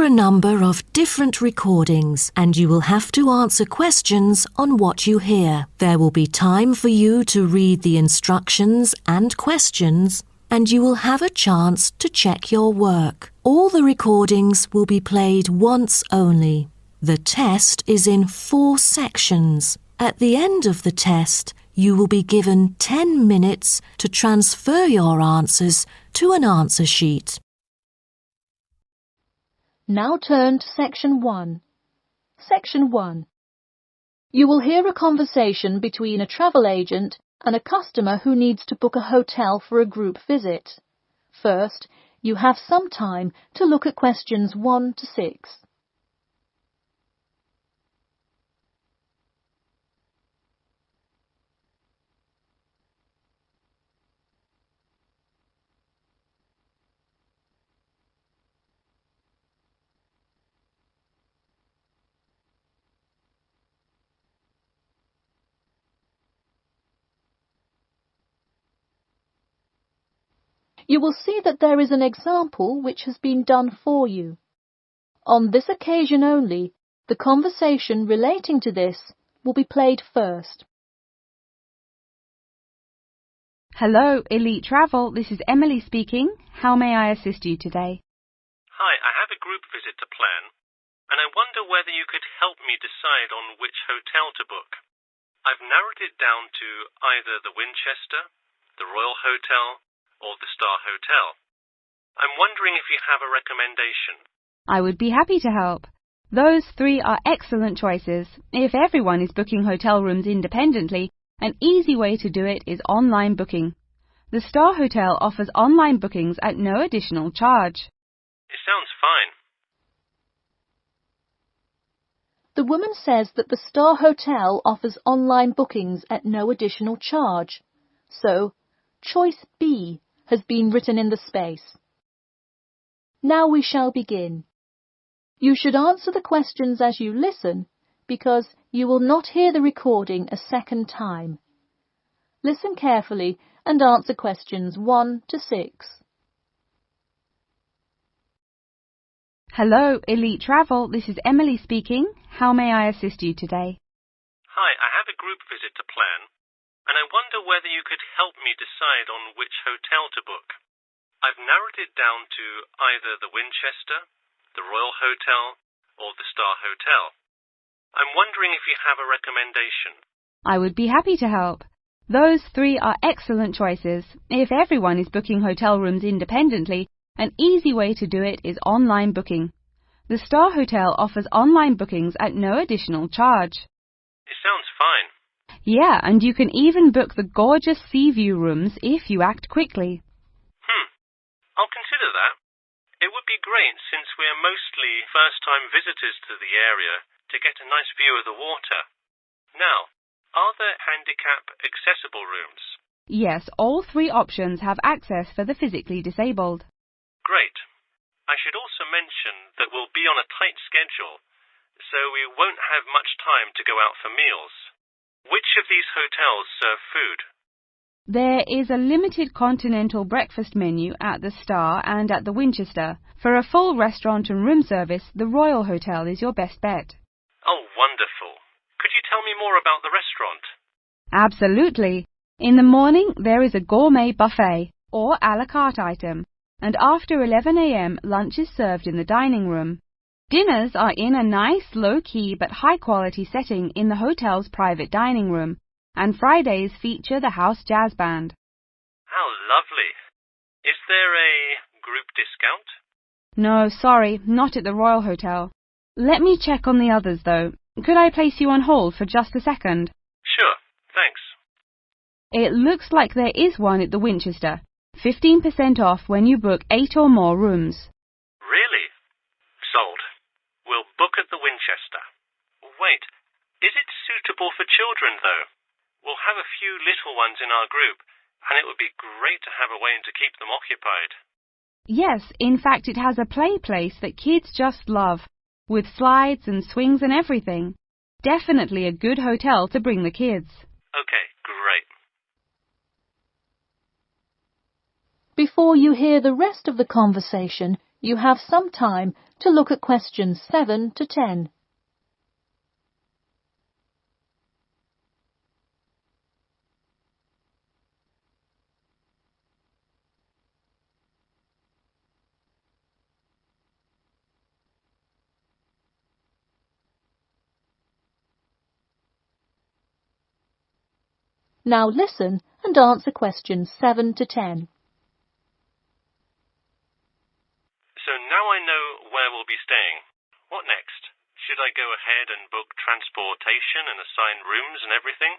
a number of different recordings and you will have to answer questions on what you hear. There will be time for you to read the instructions and questions, and you will have a chance to check your work. All the recordings will be played once only. The test is in 4 sections. At the end of the test, you will be given 10 minutes to transfer your answers to an answer sheet. Now turn to Section 1. Section 1. You will hear a conversation between a travel agent and a customer who needs to book a hotel for a group visit. First, you have some time to look at questions 1 to 6. You will see that there is an example which has been done for you. On this occasion only, the conversation relating to this will be played first. Hello, Elite Travel. This is Emily speaking. How may I assist you today? Hi, I have a group visit to plan, and I wonder whether you could help me decide on which hotel to book. I've narrowed it down to either the Winchester, the Royal Hotel, or the Star Hotel. I'm wondering if you have a recommendation. I would be happy to help. Those 3 are excellent choices. If everyone is booking hotel rooms independently, an easy way to do it is online booking. The Star Hotel offers online bookings at no additional charge. It sounds fine. The woman says that the Star Hotel offers online bookings at no additional charge. So, choice B has been written in the space. Now we shall begin. You should answer the questions as you listen, because you will not hear the recording a second time. Listen carefully and answer questions 1 to 6. Hello, Elite Travel. This is Emily speaking. How may I assist you today? Hi, I have a group visit to plan, and I wonder whether you could help me decide on which hotel to book. I've narrowed it down to either the Winchester, the Royal Hotel, or the Star Hotel. I'm wondering if you have a recommendation. I would be happy to help. Those 3 are excellent choices. If everyone is booking hotel rooms independently, an easy way to do it is online booking. The Star Hotel offers online bookings at no additional charge. It sounds fine. Yeah, and you can even book the gorgeous sea view rooms if you act quickly. I'll consider that. It would be great since we're mostly first-time visitors to the area to get a nice view of the water. Now, are there handicap-accessible rooms? Yes, all 3 options have access for the physically disabled. Great. I should also mention that we'll be on a tight schedule, so we won't have much time to go out for meals. Which of these hotels serve food? There is a limited continental breakfast menu at the Star and at the Winchester. For a full restaurant and room service, the Royal Hotel is your best bet. Oh, wonderful. Could you tell me more about the restaurant? Absolutely. In the morning, there is a gourmet buffet or à la carte item, and after 11 a.m., lunch is served in the dining room. Dinners are in a nice, low-key but high-quality setting in the hotel's private dining room, and Fridays feature the house jazz band. How lovely. Is there a group discount? No, sorry, not at the Royal Hotel. Let me check on the others, though. Could I place you on hold for just a second? Sure, thanks. It looks like there is one at the Winchester. 15% off when you book 8 or more rooms. Really? Sold. We'll book at the Winchester. Wait, is it suitable for children, though? We'll have a few little ones in our group, and it would be great to have a way to keep them occupied. Yes, in fact it has a play place that kids just love, with slides and swings and everything. Definitely a good hotel to bring the kids. Okay, great. Before you hear the rest of the conversation, you have some time to look at questions 7 to 10. Now listen and answer questions 7 to 10. So now I know where we'll be staying. What next? Should I go ahead and book transportation and assign rooms and everything?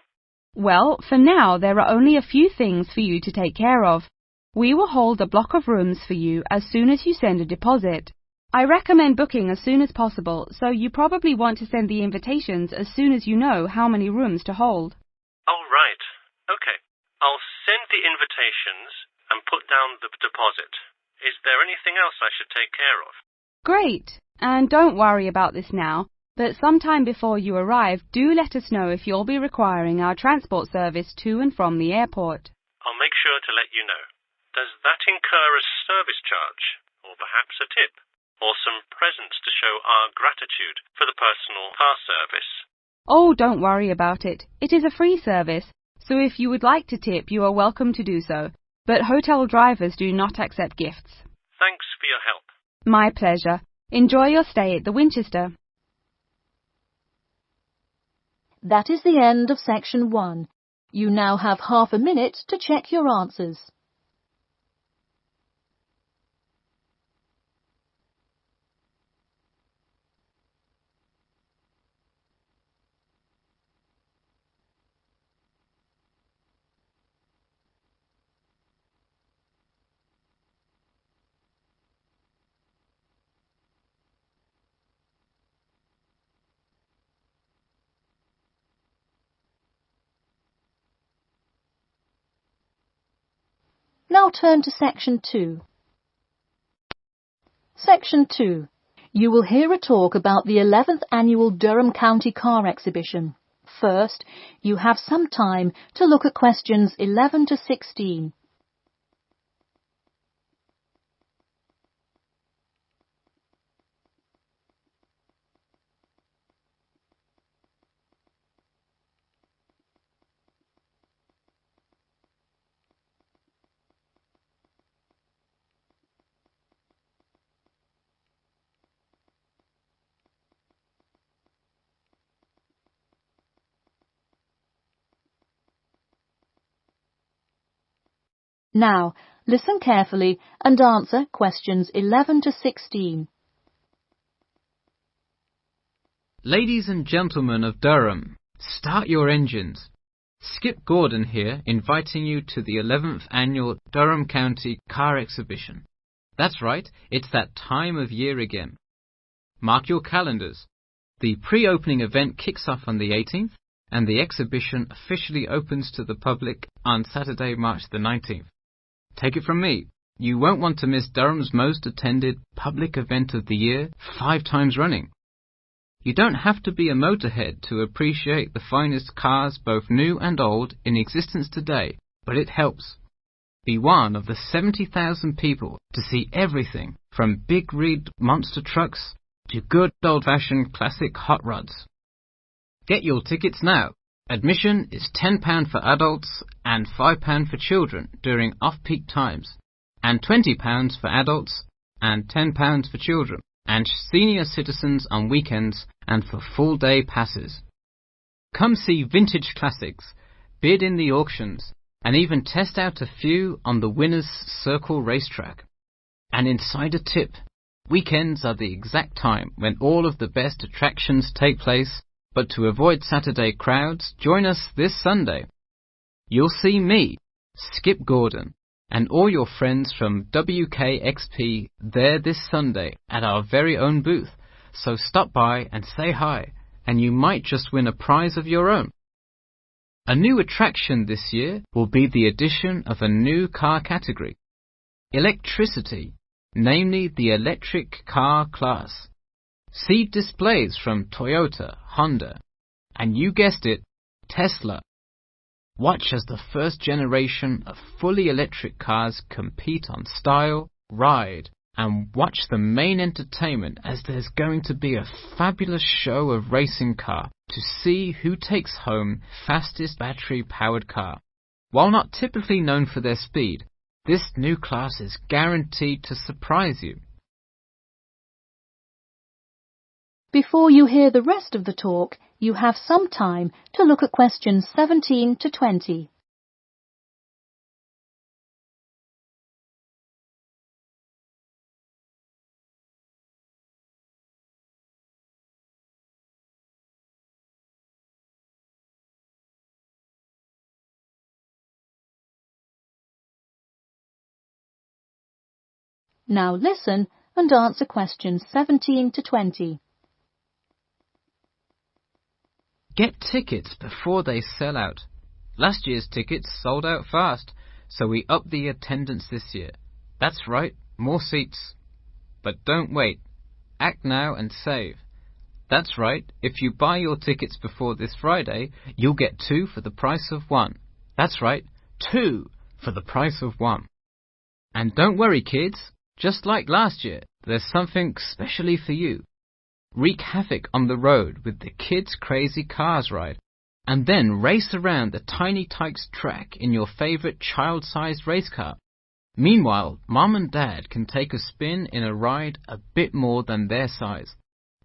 Well, for now there are only a few things for you to take care of. We will hold a block of rooms for you as soon as you send a deposit. I recommend booking as soon as possible, so you probably want to send the invitations as soon as you know how many rooms to hold. Oh, right. Okay. I'll send the invitations and put down the deposit. Is there anything else I should take care of? Great. And don't worry about this now, but sometime before you arrive, do let us know if you'll be requiring our transport service to and from the airport. I'll make sure to let you know. Does that incur a service charge, or perhaps a tip, or some presents to show our gratitude for the personal car service? Oh, don't worry about it. It is a free service, so if you would like to tip, you are welcome to do so. But hotel drivers do not accept gifts. Thanks for your help. My pleasure. Enjoy your stay at the Winchester. That is the end of section 1. You now have half a minute to check your answers. Now turn to section 2. Section 2. You will hear a talk about the 11th Annual Durham County Car Exhibition. First, you have some time to look at questions 11 to 16. Now, listen carefully and answer questions 11 to 16. Ladies and gentlemen of Durham, start your engines. Skip Gordon here, inviting you to the 11th Annual Durham County Car Exhibition. That's right, it's that time of year again. Mark your calendars. The pre-opening event kicks off on the 18th, and the exhibition officially opens to the public on Saturday, March the 19th. Take it from me, you won't want to miss Durham's most attended public event of the year 5 times running. You don't have to be a motorhead to appreciate the finest cars, both new and old, in existence today, but it helps. Be one of the 70,000 people to see everything from big rig monster trucks to good old-fashioned classic hot rods. Get your tickets now. Admission is £10 for adults and £5 for children during off-peak times, and £20 for adults and £10 for children, and senior citizens on weekends and for full-day passes. Come see vintage classics, bid in the auctions, and even test out a few on the Winners' Circle racetrack. An insider tip: weekends are the exact time when all of the best attractions take place, but to avoid Saturday crowds, join us this Sunday. You'll see me, Skip Gordon, and all your friends from WKXP there this Sunday at our very own booth, so stop by and say hi, and you might just win a prize of your own. A new attraction this year will be the addition of a new car category, electricity, namely the electric car class. See displays from Toyota, Honda, and you guessed it, Tesla. Watch as the first generation of fully electric cars compete on style, ride, and watch the main entertainment as there's going to be a fabulous show of racing car to see who takes home fastest battery-powered car. While not typically known for their speed, this new class is guaranteed to surprise you. Before you hear the rest of the talk, you have some time to look at questions 17 to 20. Now listen and answer questions 17 to 20. Get tickets before they sell out. Last year's tickets sold out fast, so we upped the attendance this year. That's right, more seats. But don't wait. Act now and save. That's right, if you buy your tickets before this Friday, you'll get 2 for the price of 1. That's right, 2 for the price of 1. And don't worry, kids. Just like last year, there's something specially for you. Wreak havoc on the road with the Kids Crazy Cars ride, and then race around the Tiny Tykes track in your favourite child-sized race car. Meanwhile, Mom and Dad can take a spin in a ride a bit more than their size.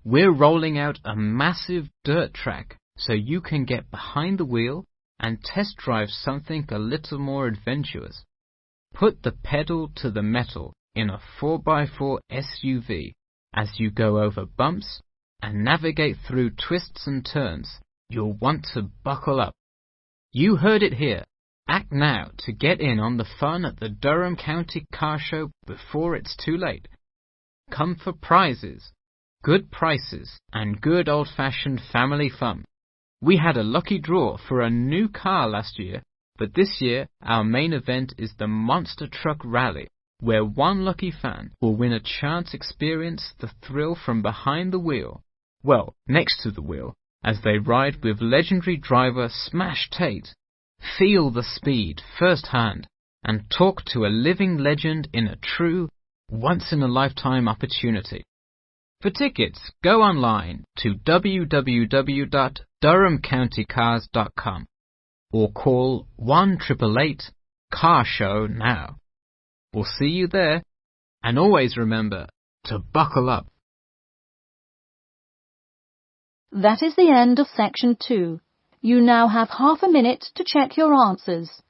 We're rolling out a massive dirt track so you can get behind the wheel and test drive something a little more adventurous. Put the pedal to the metal in a 4x4 SUV as you go over bumps and navigate through twists and turns. You'll want to buckle up. You heard it here. Act now to get in on the fun at the Durham County Car Show before it's too late. Come for prizes, good prices, and good old-fashioned family fun. We had a lucky draw for a new car last year, but this year our main event is the Monster Truck Rally, where one lucky fan will win a chance to experience the thrill from behind the wheel, well, next to the wheel, as they ride with legendary driver Smash Tate. Feel the speed firsthand and talk to a living legend in a true, once-in-a-lifetime opportunity. For tickets, go online to www.durhamcountycars.com or call 1-888-CAR-SHOW now. We'll see you there, and always remember to buckle up. That is the end of section 2. You now have half a minute to check your answers.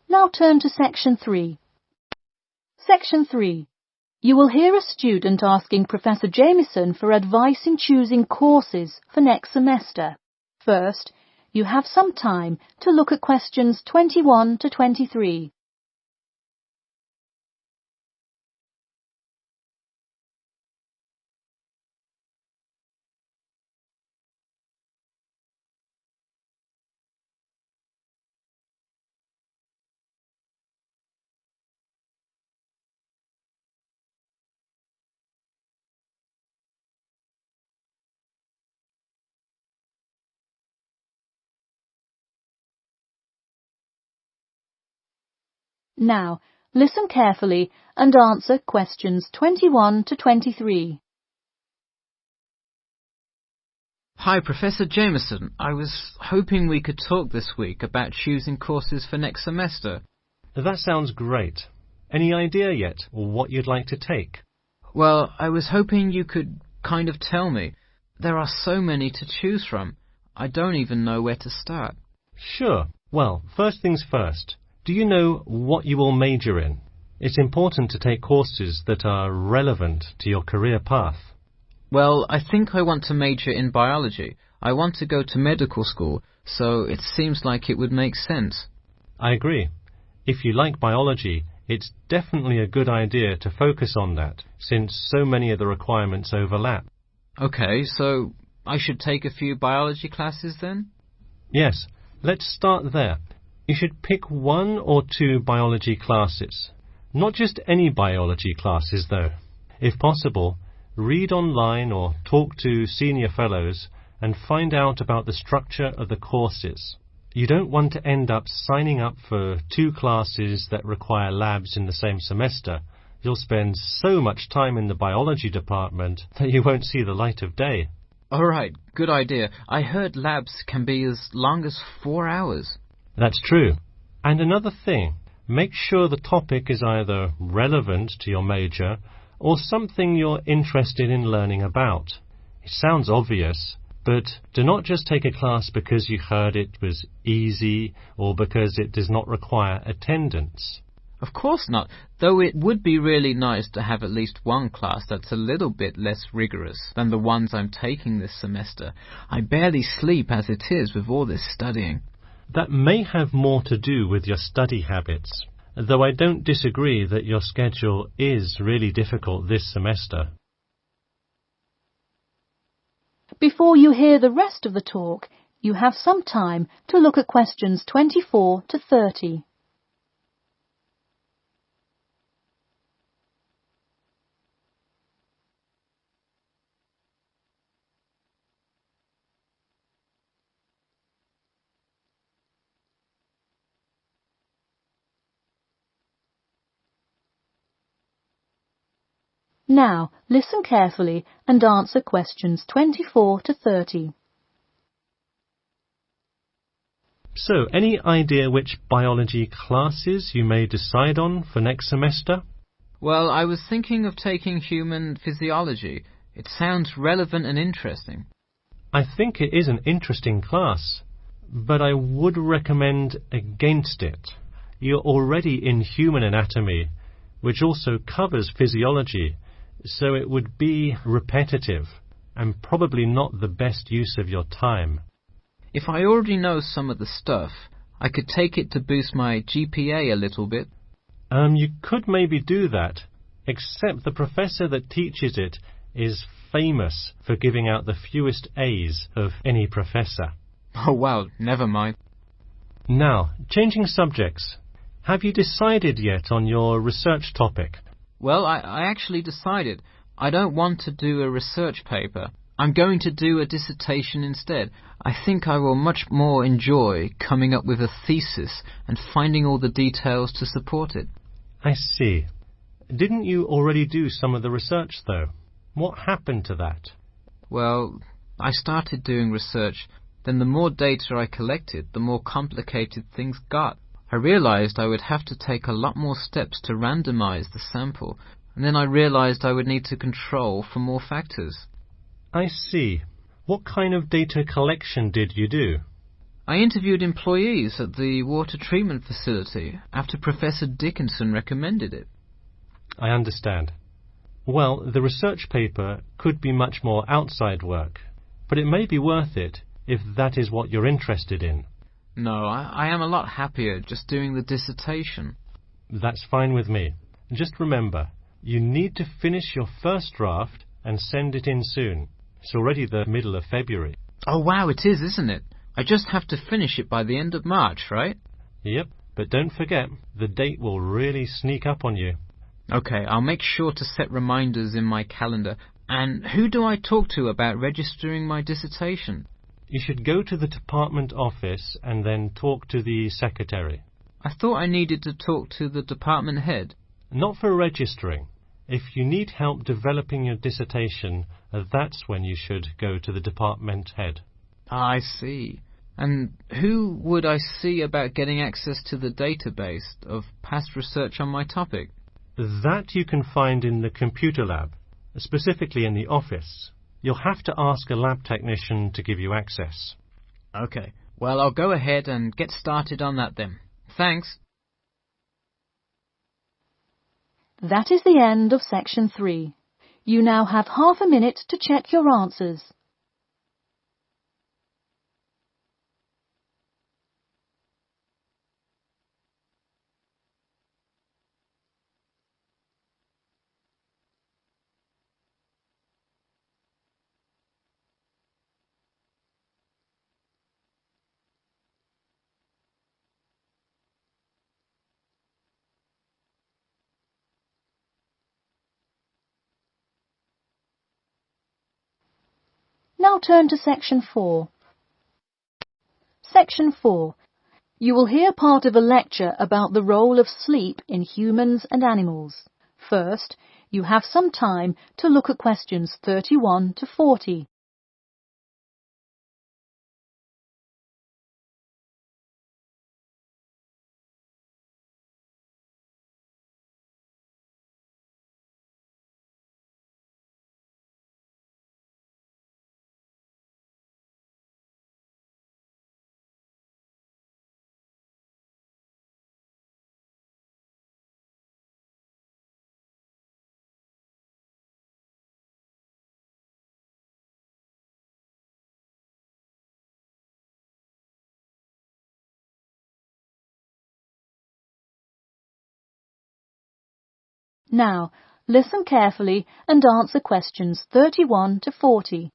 Now turn to section 3. Section 3. You will hear a student asking Professor Jameson for advice in choosing courses for next semester. First, you have some time to look at questions 21 to 23. Now, listen carefully and answer questions 21 to 23. Hi, Professor Jameson. I was hoping we could talk this week about choosing courses for next semester. That sounds great. Any idea yet what you'd like to take? Well, I was hoping you could kind of tell me. There are so many to choose from. I don't even know where to start. Sure. Well, first things first. Do you know what you will major in? It's important to take courses that are relevant to your career path. Well, I think I want to major in biology. I want to go to medical school, so it seems like it would make sense. I agree. If you like biology, It's definitely a good idea to focus on that, since so many of the requirements overlap. Okay, so I should take a few biology classes then? Yes, let's start there. You should pick 1 or 2 biology classes. Not just any biology classes, though. If possible, read online or talk to senior fellows and find out about the structure of the courses. You don't want to end up signing up for 2 classes that require labs in the same semester. You'll spend so much time in the biology department that you won't see the light of day. All right, good idea. I heard labs can be as long as 4 hours. That's true. And another thing, make sure the topic is either relevant to your major or something you're interested in learning about. It sounds obvious, but do not just take a class because you heard it was easy or because it does not require attendance. Of course not, though it would be really nice to have at least one class that's a little bit less rigorous than the ones I'm taking this semester. I barely sleep as it is with all this studying. That may have more to do with your study habits, though I don't disagree that your schedule is really difficult this semester. Before you hear the rest of the talk, you have some time to look at questions 24 to 30. Now, listen carefully and answer questions 24 to 30. So, any idea which biology classes you may decide on for next semester? Well, I was thinking of taking human physiology. It sounds relevant and interesting. I think it is an interesting class, but I would recommend against it. You're already in human anatomy, which also covers physiology, so it would be repetitive and probably not the best use of your time. If I already know some of the stuff, I could take it to boost my GPA a little bit. You could maybe do that, except the professor that teaches it is famous for giving out the fewest A's of any professor. Oh well, never mind. Now, changing subjects. Have you decided yet on your research topic? Well, I actually decided. I don't want to do a research paper. I'm going to do a dissertation instead. I think I will much more enjoy coming up with a thesis and finding all the details to support it. I see. Didn't you already do some of the research, though? What happened to that? Well, I started doing research. Then the more data I collected, the more complicated things got. I realized I would have to take a lot more steps to randomize the sample, and then I realized I would need to control for more factors. I see. What kind of data collection did you do? I interviewed employees at the water treatment facility after Professor Dickinson recommended it. I understand. Well, the research paper could be much more outside work, but it may be worth it if that is what you're interested in. No, I am a lot happier just doing the dissertation. That's fine with me. Just remember, you need to finish your first draft and send it in soon. It's already the middle of February. Oh wow, it is, isn't it? I just have to finish it by the end of March, right? Yep, but don't forget, the date will really sneak up on you. Okay, I'll make sure to set reminders in my calendar. And who do I talk to about registering my dissertation? You should go to the department office and then talk to the secretary. I thought I needed to talk to the department head. Not for registering. If you need help developing your dissertation, that's when you should go to the department head. I see. And who would I see about getting access to the database of past research on my topic? That you can find in the computer lab, specifically in the office. You'll have to ask a lab technician to give you access. Okay. Well, I'll go ahead and get started on that then. Thanks. That is the end of section 3. You now have half a minute to check your answers. Now turn to Section 4. Section 4. You will hear part of a lecture about the role of sleep in humans and animals. First, you have some time to look at questions 31 to 40. Now, listen carefully and answer questions 31 to 40.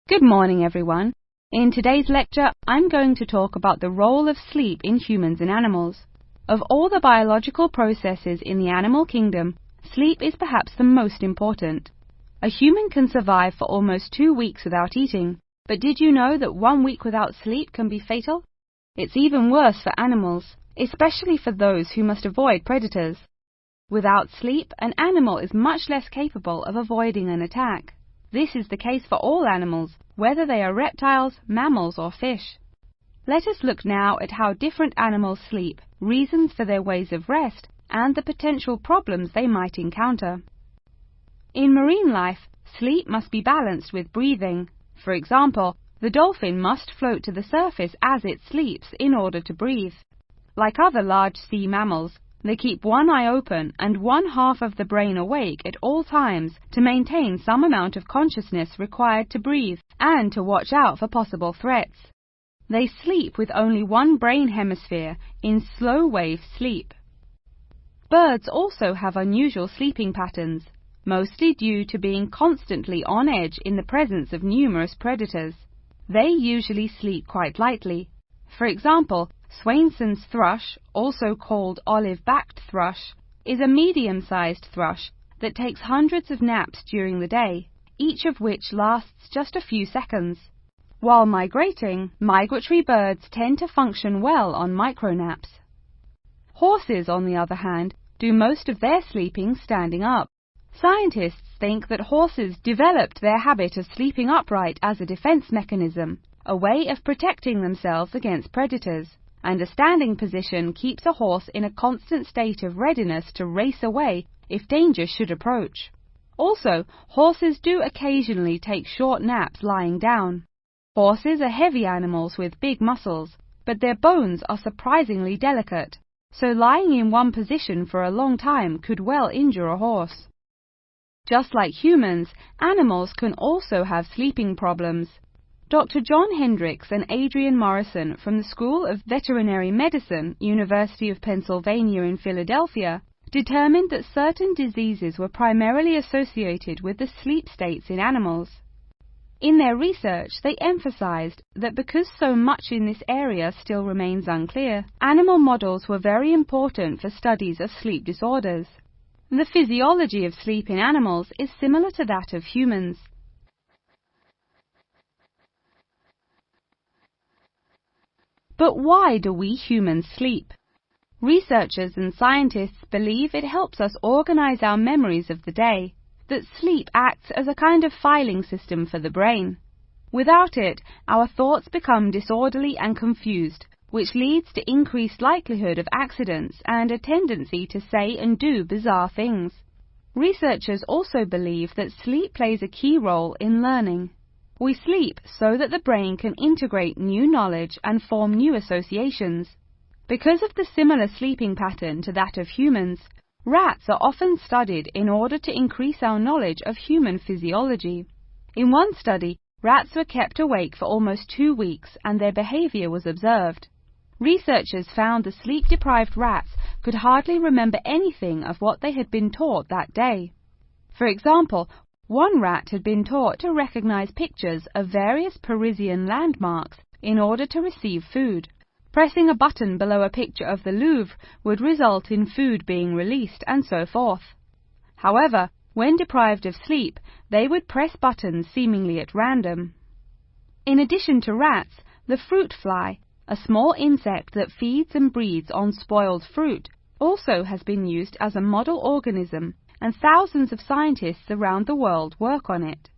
Good morning, everyone. In today's lecture, I'm going to talk about the role of sleep in humans and animals. Of all the biological processes in the animal kingdom, sleep is perhaps the most important. A human can survive for almost 2 weeks without eating, but did you know that 1 week without sleep can be fatal? It's even worse for animals, especially for those who must avoid predators. Without sleep, an animal is much less capable of avoiding an attack. This is the case for all animals, whether they are reptiles, mammals or fish. Let us look now at how different animals sleep, reasons for their ways of rest, and the potential problems they might encounter. In marine life, sleep must be balanced with breathing. For example, the dolphin must float to the surface as it sleeps in order to breathe. Like other large sea mammals, they keep one eye open and one half of the brain awake at all times to maintain some amount of consciousness required to breathe and to watch out for possible threats. They sleep with only one brain hemisphere in slow wave sleep. Birds also have unusual sleeping patterns, mostly due to being constantly on edge in the presence of numerous predators. They usually sleep quite lightly. For example, Swainson's thrush, also called olive-backed thrush, is a medium-sized thrush that takes hundreds of naps during the day, each of which lasts just a few seconds. While migrating, migratory birds tend to function well on micronaps. Horses, on the other hand, do most of their sleeping standing up. Scientists think that horses developed their habit of sleeping upright as a defense mechanism, a way of protecting themselves against predators, and a standing position keeps a horse in a constant state of readiness to race away if danger should approach. Also, horses do occasionally take short naps lying down. Horses are heavy animals with big muscles, but their bones are surprisingly delicate, so lying in one position for a long time could well injure a horse. Just like humans, animals can also have sleeping problems. Dr. John Hendricks and Adrian Morrison from the School of Veterinary Medicine, University of Pennsylvania in Philadelphia, determined that certain diseases were primarily associated with the sleep states in animals. In their research, they emphasized that because so much in this area still remains unclear, animal models were very important for studies of sleep disorders. The physiology of sleep in animals is similar to that of humans. But why do we humans sleep? Researchers and scientists believe it helps us organize our memories of the day, that sleep acts as a kind of filing system for the brain. Without it, our thoughts become disorderly and confused, which leads to increased likelihood of accidents and a tendency to say and do bizarre things. Researchers also believe that sleep plays a key role in learning. We sleep so that the brain can integrate new knowledge and form new associations. Because of the similar sleeping pattern to that of humans, rats are often studied in order to increase our knowledge of human physiology. In one study, rats were kept awake for almost 2 weeks and their behavior was observed. Researchers found the sleep-deprived rats could hardly remember anything of what they had been taught that day. For example, one rat had been taught to recognize pictures of various Parisian landmarks in order to receive food. Pressing a button below a picture of the Louvre would result in food being released, and so forth. However, When deprived of sleep, they would press buttons seemingly at random. In addition to rats, the fruit fly, a small insect that feeds and breeds on spoiled fruit, also has been used as a model organism, and thousands of scientists around the world work on it.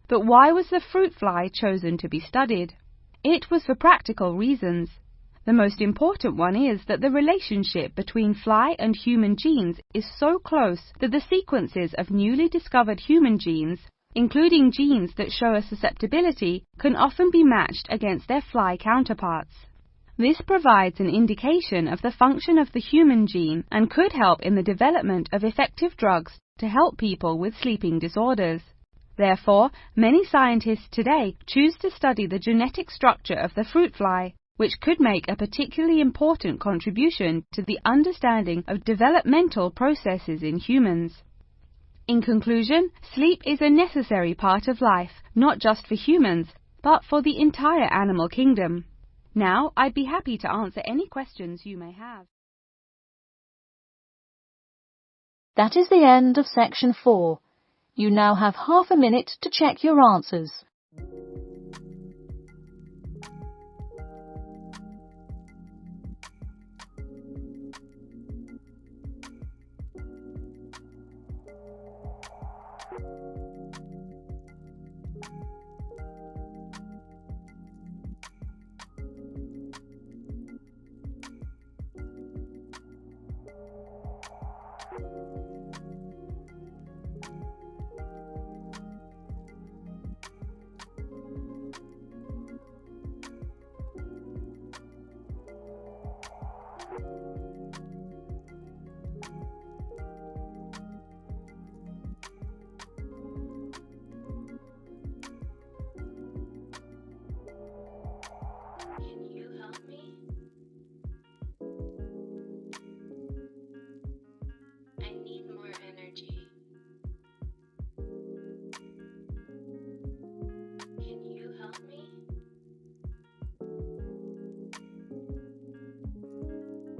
But why was the fruit fly chosen to be studied? It was for practical reasons. The most important one is that the relationship between fly and human genes is so close that the sequences of newly discovered human genes, including genes that show a susceptibility, can often be matched against their fly counterparts. This provides an indication of the function of the human gene and could help in the development of effective drugs to help people with sleeping disorders. Therefore, many scientists today choose to study the genetic structure of the fruit fly, which could make a particularly important contribution to the understanding of developmental processes in humans. In conclusion, sleep is a necessary part of life, not just for humans, but for the entire animal kingdom. Now, I'd be happy to answer any questions you may have. That is the end of section 4. You now have half a minute to check your answers. Can you help me? I need more energy. Can you help me?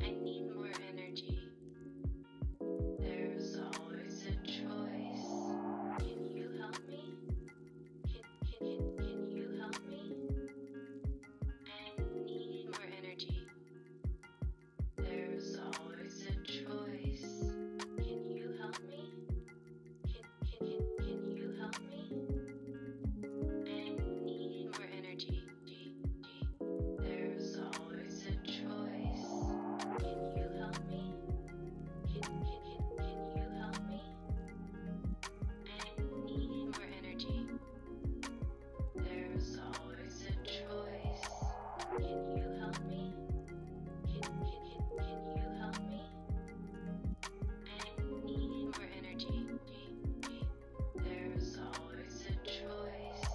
I need more energy. There's always a choice. Can you help me? Can you help me? I need more energy. There's always a choice. Can you help me? Can you help me? I need more energy. There's always a choice. Can you help me? Can you help me? I need more energy. There's always a choice. Can you help me? Can you help me? I need more energy. There's always a choice.